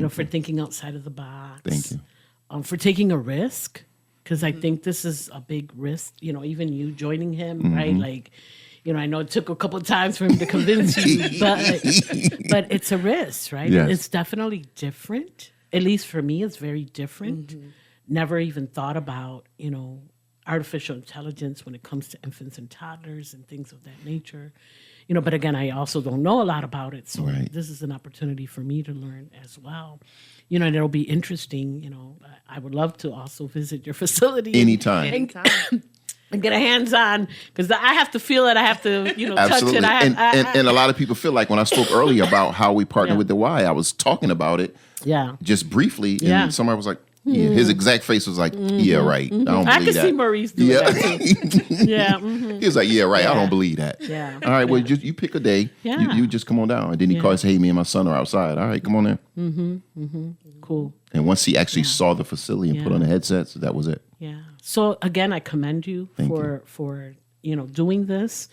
For thinking outside of the box. Thank you. For taking a risk, because I think this is a big risk. Even you joining him, right? Like, I know it took a couple of times for him to convince you, but it's a risk, right? Yes. It's definitely different. At least for me, it's very different. Never even thought about, artificial intelligence when it comes to infants and toddlers and things of that nature. But again, I also don't know a lot about it. So this is an opportunity for me to learn as well. And it'll be interesting. I would love to also visit your facility. Anytime. And get a hands-on, because I have to feel it. I have to, touch it. And a lot of people feel like when I spoke earlier about how we partner with the Y, I was talking about it just briefly, and somebody was like, his exact face was like, yeah, right. I don't believe that. I can see Maurice doing that too. He was like, yeah, right. I don't believe that. Yeah. All right, well, you pick a day. Yeah. You just come on down. And then he calls, hey, me and my son are outside. All right, come on there. Cool. And once he actually saw the facility and put on the headsets, that was it. Yeah. So again, I commend you for doing this.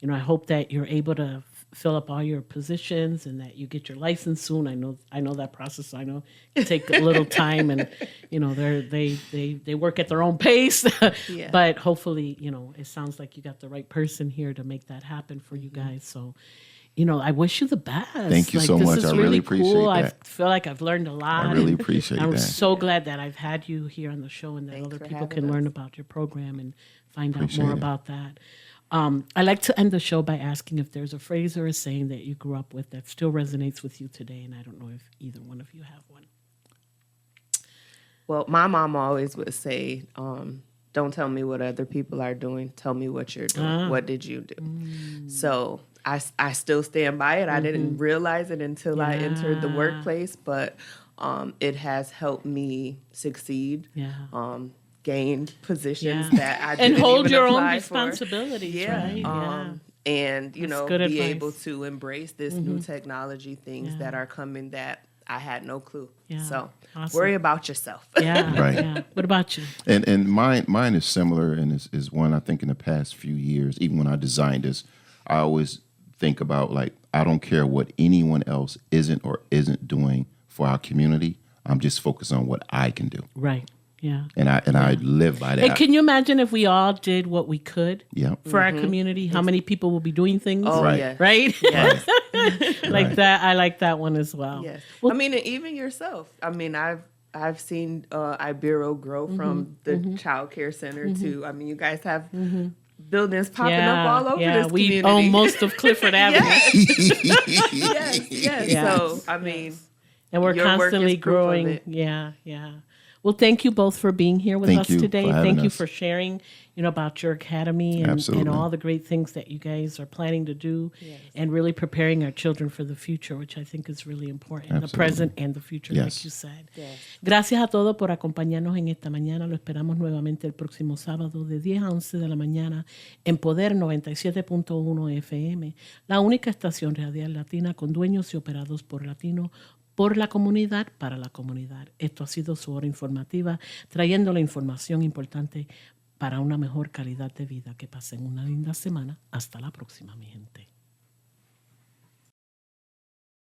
I hope that you're able to fill up all your positions and that you get your license soon. I know that process. I know it take a little time, and they work at their own pace. But hopefully, it sounds like you got the right person here to make that happen for you guys. So, I wish you the best. Thank you so this much. is I really really appreciate cool. that. I feel like I've learned a lot. I really appreciate I'm that. so glad that I've had you here on the show, and that Thanks other for people having can us. learn about your program and find out Appreciate more it. about that. I like to end the show by asking if there's a phrase or a saying that you grew up with that still resonates with you today, and I don't know if either one of you have one. Well, my mom always would say, don't tell me what other people are doing. Tell me what you're doing. What did you do? So I still stand by it. I didn't realize it until I entered the workplace, but it has helped me succeed. Gain positions that I didn't and hold even your own apply responsibilities, for. right? And good be advice. able to embrace this new technology things that are coming that I had no clue. So Awesome. worry about yourself. Right. Yeah. What about you? And mine is similar, and is one I think in the past few years, even when I designed this, I always think about, like, I don't care what anyone else isn't or isn't doing for our community. I'm just focused on what I can do. Right. Yeah. And I live by that. And can you imagine if we all did what we could Yeah. for our community? How many people will be doing things? Oh, Right. yeah. Right? Yes. Like that. I like that one as well. Yes. Well, I mean, and even yourself. I mean, I've seen Ibero grow from the child care center to, I mean, you guys have buildings popping up all over this we community. own most of Clifford Avenue. Yes. Yes. So, I mean, And we're your work constantly is proof of growing. it. Yeah. Well, thank you both for being here with Thank us you today. for having Thank you us. for sharing, about your academy and Absolutely. all the great things that you guys are planning to do, and really preparing our children for the future, which I think is really important, the Absolutely. present and the future, Yes. like you said. Gracias a todos por acompañarnos en esta mañana. Lo esperamos nuevamente el próximo sábado de 10 a 11 de la mañana en Poder 97.1 FM, la única estación radial latina con dueños y operados por latinos, por la comunidad, para la comunidad. Esto ha sido su hora informativa, trayendo la información importante para una mejor calidad de vida. Que pasen una linda semana. Hasta la próxima, mi gente.